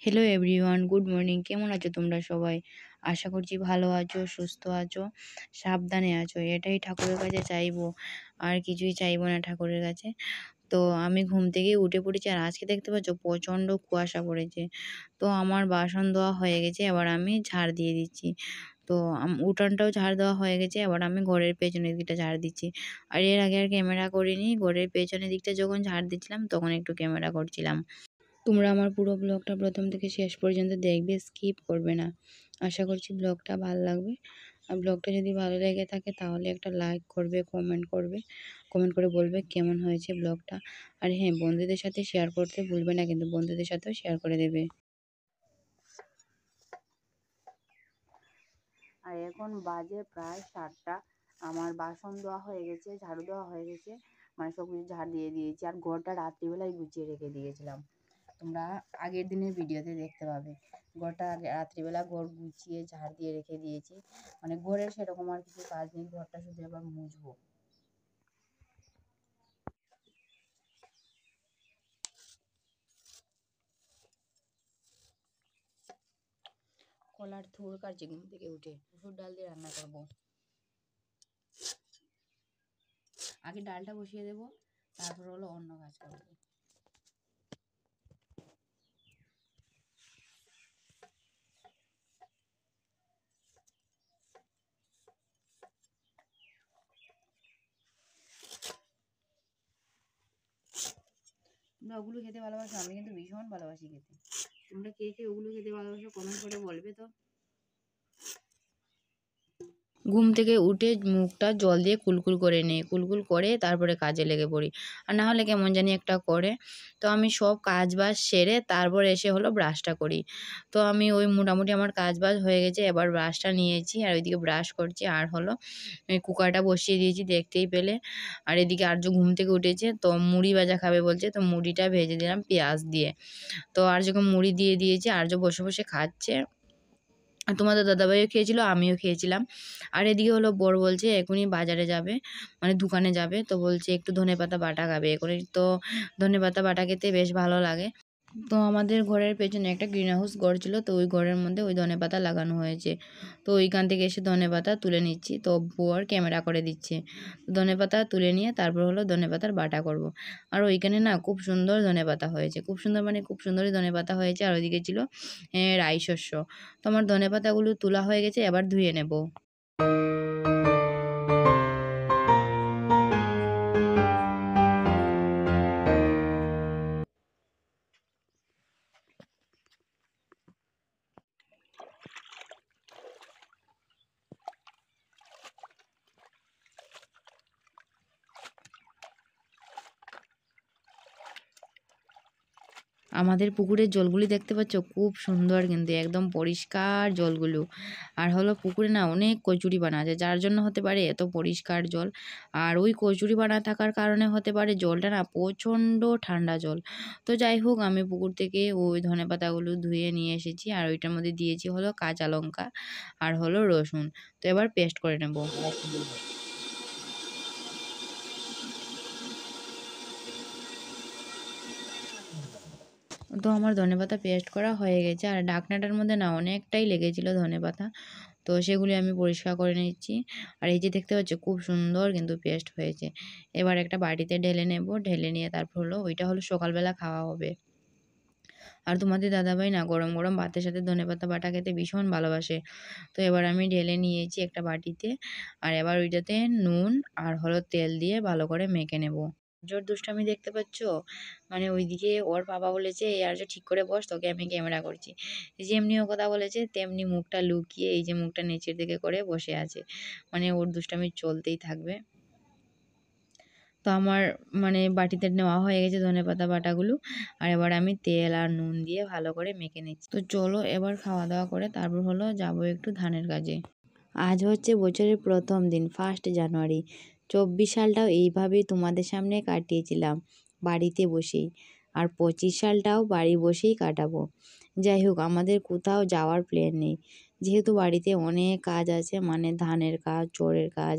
Hello everyone, good morning. কেমন আছো তোমরা সবাই? আশা করছি ভালো আছো, সুস্থ আছো, সাবধানে আছো। এটাই ঠাকুরের কাছে চাইবো, আর কিছুই চাইবো না ঠাকুরের কাছে। তো আমি ঘুম থেকে উঠে পড়েছি, আর আজকে দেখতে পাচ্ছ প্রচণ্ড কুয়াশা পড়েছে। তো আমার বাসন ধোয়া হয়ে গেছে, এবার আমি ঝাড় দিয়ে দিচ্ছি। তো উঠানটাও ঝাড় দেওয়া হয়ে গেছে, এবার আমি ঘরের পেছনের দিকটা ঝাড় দিচ্ছি। আর এর আগে আর ক্যামেরা করিনি, ঘরের পেছনের দিকটা যখন ঝাড় দিচ্ছিলাম তখন একটু ক্যামেরা করছিলাম। তোমরা আমার পুরো ব্লগটা প্রথম থেকে শেষ পর্যন্ত দেখবে, স্কিপ করবে না। আশা করছি ব্লগটা ভালো লাগবে। আর ব্লগটা যদি ভালো লেগে থাকে তাহলে একটা লাইক করবে, কমেন্ট করে বলবে কেমন হয়েছে ব্লগটা। আর হ্যাঁ, বন্ধুদের সাথে শেয়ার করতে ভুলবে না, কিন্তু বন্ধুদের সাথেও শেয়ার করে দেবে। আর এখন বাজে প্রায় 7টা। আমার বাসন ধোয়া হয়ে গেছে, ঝাড়ু দেওয়া হয়ে গেছে, মানে সব কিছু ঝাড় দিয়ে দিয়েছি। আর ঘরটা রাত্রিবেলায় গুছিয়ে রেখে দিয়েছিলাম, তোমরা আগের দিনের ভিডিওতে দেখতে পাবে। ঘরটা রাত্রিবেলা ঘর গুছিয়ে ঝাড় দিয়ে রেখে দিয়েছি, মানে ঘরের সেরকম আর কিছু কাজ নেই, ঘরটা শুধু এবার মুছবো। কলার থুর কাটছি ঘুম থেকে উঠে, মুসুর ডাল দিয়ে রান্না করব। আগে ডালটা বসিয়ে দেবো, তারপর হলো অন্য কাজ করবো। তোমরা ওগুলো খেতে ভালোবাসো, আমি কিন্তু ভীষণ ভালোবাসি খেতে। তোমরা কে কে ওগুলো খেতে ভালোবাসো কমেন্ট করে বলবে তো। ঘুম থেকে উঠে মুখটা জল দিয়ে কুলকুল করে নিই, কুলকুল করে তারপরে কাজে লেগে পড়ি, আর না হলে কেমন জানি একটা করে। তো আমি সব কাজ বাজ সেরে তারপর এসে হলো ব্রাশটা করি। তো আমি ওই মোটামুটি আমার কাজ বাজ হয়ে গেছে, এবার ব্রাশটা নিয়েছি আর ওইদিকে ব্রাশ করছি, আর হলো কুকারটা বসিয়ে দিয়েছি দেখতেই পেলে। আর এদিকে আর্য ঘুম থেকে উঠেছে, তো মুড়ি ভাজা খাবে বলছে, তো মুড়িটা ভেজে দিলাম পেঁয়াজ দিয়ে। তো আর্যকে মুড়ি দিয়ে দিয়েছি, আর্য বসে বসে খাচ্ছে। আর তোমাদের দাদাভাইও খেয়েছিল, আমিও খেয়েছিলাম। আর এদিকে হলো বর বলছে এখনই বাজারে যাবে, মানে দোকানে যাবে, তো বলছে একটু ধনেপাতা বাটা খাবে এখনই। তো ধনেপাতা বাটা খেতে বেশ ভালো লাগে। তো আমাদের ঘরের পেছনে একটা গ্রিন হাউস ঘর ছিল, তো ওই ঘরের মধ্যে ওই ধনেপাতা লাগানো হয়েছে। তো ওইখান থেকে এসে ধনেপাতা তুলে নিচ্ছি, তো বর ক্যামেরা করে দিচ্ছে। ধনেপাতা তুলে নিয়ে তারপর হলো ধনেপাতার বাটা করব। আর ওইখানে না খুব সুন্দর ধনেপাতা হয়েছে, খুব সুন্দর, মানে খুব সুন্দরই ধনেপাতা হয়েছে। আর ওইদিকে ছিল রাই শস্য। তো আমার ধনেপাতাগুলো তোলা হয়ে গেছে, এবার ধুয়ে নেব। আমাদের পুকুরের জলগুলি দেখতে পাচ্ছ খুব সুন্দর, কিন্তু একদম পরিষ্কার জলগুলো। আর হলো পুকুরে না অনেক কচুরিপানা আছে, যার জন্য হতে পারে এত পরিষ্কার জল। আর ওই কচুরিপানা থাকার কারণে হতে পারে জলটা না প্রচণ্ড ঠান্ডা জল। তো যাই হোক, আমি পুকুর থেকে ওই ধনেপাতাগুলো ধুয়ে নিয়ে এসেছি, আর ওইটার মধ্যে দিয়েছি হলো কাঁচা লঙ্কা আর হলো রসুন। তো এবার পেস্ট করে নেব। তো আমার ধনেপাতা পেস্ট করা হয়ে গেছে, আর ঢাকনাটার মধ্যে না অনেকটাই লেগেছিল ধনেপাতা। তো সেগুলি আমি পরিষ্কার করে নিচ্ছি। আর এই যে দেখতে পাচ্ছ খুব সুন্দর কিন্তু পেস্ট হয়েছে। এবার একটা বাটিতে ঢেলে নেব, ঢেলে নিয়ে তারপর হলো ওইটা হলো সকালবেলা খাওয়া হবে। আর তোমাদের দাদাভাই না গরম গরম ভাতের সাথে ধনেপাতা বাটা খেতে ভীষণ ভালোবাসে। তো এবার আমি ঢেলে নিয়েছি একটা বাটিতে, আর এবার ওইটাতে নুন আর হলো তেল দিয়ে ভালো করে মেখে নেব। জোর দুষ্টামি দেখতে পাচ্ছ, মানে ওইদিকে ওর বাবা বলেছে এই আর যে ঠিক করে বস, তোকে আমি ক্যামেরা করছি। যেমনি ও কথা বলেছে তেমনি মুখটা লুকিয়ে এই যে মুখটা নিচের দিকে করে বসে আছে, মানে ওর দুষ্টামি চলতেই থাকবে। তো আমার মানে বাটিতে নেওয়া হয়ে গেছে ধনেপাতা বাটাগুলো, আর এবার আমি তেল আর নুন দিয়ে ভালো করে মেখে নিচ্ছি। তো চলো এবার খাওয়া দাওয়া করে তারপর হলো যাবো একটু ধানের কাজে। আজ হচ্ছে বছরের প্রথম দিন, 1 জানুয়ারি। 24 সালটাও এইভাবেই তোমাদের সামনে কাটিয়েছিলাম, বাড়িতে বসেই। আর 25 সালটাও বাড়ি বসেই কাটাবো। যাই হোক, আমাদের কোথাও যাওয়ার প্ল্যান নেই। যেহেতু বাড়িতে অনেক কাজ আছে, মানে ধানের কাজ, চরের কাজ,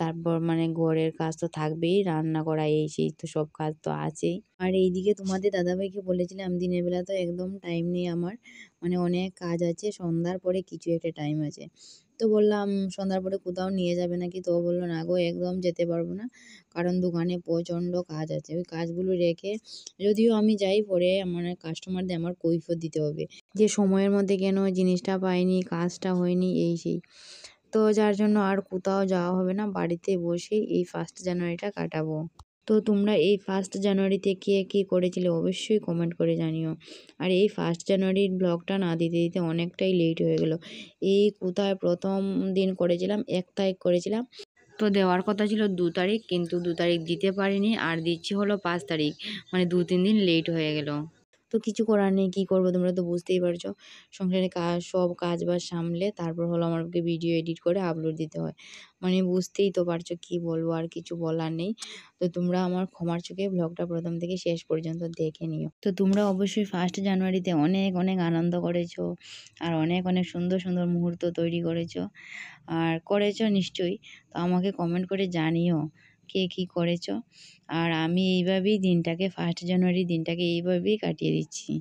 তারপর মানে ঘরের কাজ তো থাকবেই, রান্না করা এই সেই তো সব কাজ তো আছেই। আর এইদিকে তোমাদের দাদাভাইকে বলেছিলাম দিনের বেলা তো একদম টাইম নেই আমার, মানে অনেক কাজ আছে, সন্ধ্যার পরে কিছু একটা টাইম আছে। তো বললাম সন্ধ্যার পরে কোথাও নিয়ে যাবে নাকি? তো ও বলল না গো, একদম যেতে পারবো না, কারণ দোকানে প্রচণ্ড কাজ আছে। ওই কাজগুলো রেখে যদিও আমি যাই, পরে মানে কাস্টমারদের আমার কৈফিয়ত দিতে হবে যে সময়ের মধ্যে কেন জিনিসটা পাইনি, কাজটা হয়নি, এই সেই। তো যার জন্য আর কোথাও যাওয়া হবে না, বাড়িতে বসেই এই 1st জানুয়ারিটা কাটাবো। তো তোমরা এই 1st জানুয়ারিতে কে কী করেছিলে অবশ্যই কমেন্ট করে জানিও। আর এই 1st জানুয়ারির ব্লগটা না দিতে দিতে অনেকটাই লেট হয়ে গেল। এই কোথায় প্রথম দিন করেছিলাম 1 তারিখ করেছিলাম। তো দেওয়ার কথা ছিল 2 তারিখ, কিন্তু 2 তারিখ দিতে পারিনি, আর দিচ্ছি হলো 5 তারিখ, মানে 2-3 দিন লেট হয়ে গেল। তো কিছু করার নেই, কী করবো তোমরা তো বুঝতেই পারছো। সংসারের কাজ, সব কাজ-বাজ সামলে তারপর হলো আমাকে ভিডিও এডিট করে আপলোড দিতে হয়। মানে বুঝতেই তো পারছো, কী বলবো, আর কিছু বলার নেই। তো তোমরা আমার ক্ষমার চোখে ব্লগটা প্রথম থেকে শেষ পর্যন্ত দেখে নিও। তো তোমরা অবশ্যই 1st জানুয়ারিতে অনেক অনেক আনন্দ করেছো, আর অনেক অনেক সুন্দর সুন্দর মুহূর্ত তৈরি করেছো, আর করেছো নিশ্চয়ই। তো আমাকে কমেন্ট করে জানিও কে কী করেছো। আর আমি এইভাবেই দিনটাকে 1st জানুয়ারি দিনটাকে এইভাবেই কাটিয়ে দিচ্ছি।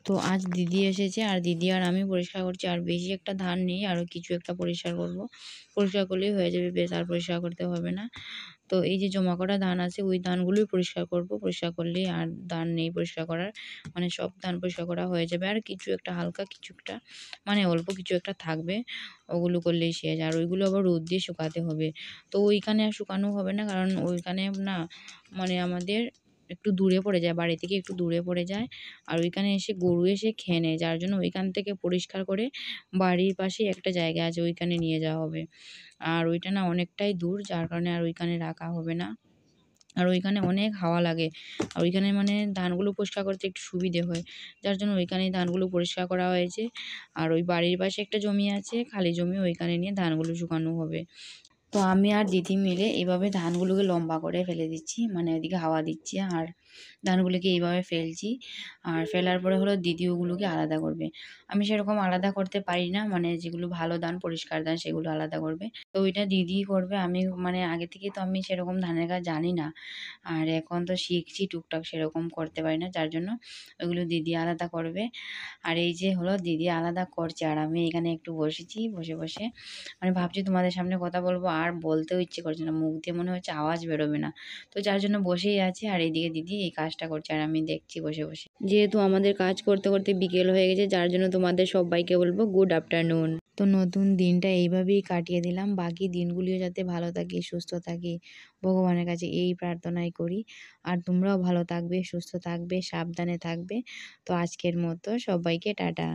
তো আজ দিদি এসেছে, আর দিদি আর আমি পরিষ্কার করছি। আর বেশি একটা ধান নেই, আরও কিছু একটা পরিষ্কার করব। পরিষ্কার করলেই হয়ে যাবে, বেশ আর পরিষ্কার করতে হবে না। তো এই যে জমা করা ধান আছে, ওই ধানগুলোই পরিষ্কার করব। পরিষ্কার করলেই আর ধান নেই পরিষ্কার করার, মানে সব ধান পরিষ্কার করা হয়ে যাবে। আর কিছু একটা হালকা কিছু একটা, মানে অল্প কিছু একটা থাকবে, ওগুলো করলেই শেষ। আর ওইগুলো আবার রোদ দিয়ে শুকাতে হবে। তো ওইখানে আর শুকানো হবে না, কারণ ওইখানে না, মানে আমাদের একটু দূরে পড়ে যায়, বাড়ি থেকে একটু দূরে পড়ে যায়। আর ওইখানে এসে গরু এসে খেয়ে নেয়, যার জন্য ওইখান থেকে পরিষ্কার করে বাড়ির পাশেই একটা জায়গা আছে, ওইখানে নিয়ে যাওয়া হবে। আর ওইটা না অনেকটাই দূর, যার কারণে আর ওইখানে রাখা হবে না। আর ওইখানে অনেক হাওয়া লাগে। আর ওইখানে মানে ধানগুলো পরিষ্কার করতে একটু সুবিধে হয়, যার জন্য ওইখানেই ধানগুলো পরিষ্কার করা হয়েছে। আর ওই বাড়ির পাশে একটা জমি আছে, খালি জমি, ওইখানে নিয়ে ধানগুলো শুকানো হবে। তো আমি আর দিদি মিলে এভাবে ধানগুলোকে লম্বা করে ফেলে দিচ্ছি, মানে ওইদিকে হাওয়া দিচ্ছি, আর ধানগুলোকে এইভাবে ফেলছি। আর ফেলার পরে হলো দিদি ওগুলোকে আলাদা করবে। আমি সেরকম আলাদা করতে পারি না, মানে যেগুলো ভালো ধান, পরিষ্কার ধান, সেগুলো আলাদা করবে। তো ওইটা দিদিই করবে। আমি মানে আগে থেকে তো আমি সেরকম ধানের কাজ জানি না, আর এখন তো শিখছি টুকটাক, সেরকম করতে পারি না, যার জন্য ওইগুলো দিদি আলাদা করবে। আর এই যে হলো দিদি আলাদা করছে, আর আমি এখানে একটু বসেছি, বসে বসে মানে ভাবছি তোমাদের সামনে কথা বলবো, আর বলতেও ইচ্ছে করছে না, মুখ দিয়ে মনে হচ্ছে আওয়াজ বেরোবে না। তো যার জন্য বসেই আছি, আর এইদিকে দিদি এই কাজটা করছে, আর আমি দেখছি বসে বসে। যেহেতু আমাদের কাজ করতে করতে বিকেল হয়ে গেছে, যার জন্য তোমাদের সবাইকে বলবো গুড আফটারনুন। তো নতুন দিনটা এইভাবেই কাটিয়ে দিলাম, বাকি দিনগুলিও যাতে ভালো থাকি, সুস্থ থাকি, ভগবানের কাছে এই প্রার্থনাই করি। আর তোমরাও ভালো থাকবে, সুস্থ থাকবে, সাবধানে থাকবে। তো আজকের মতো সবাইকে টাটা।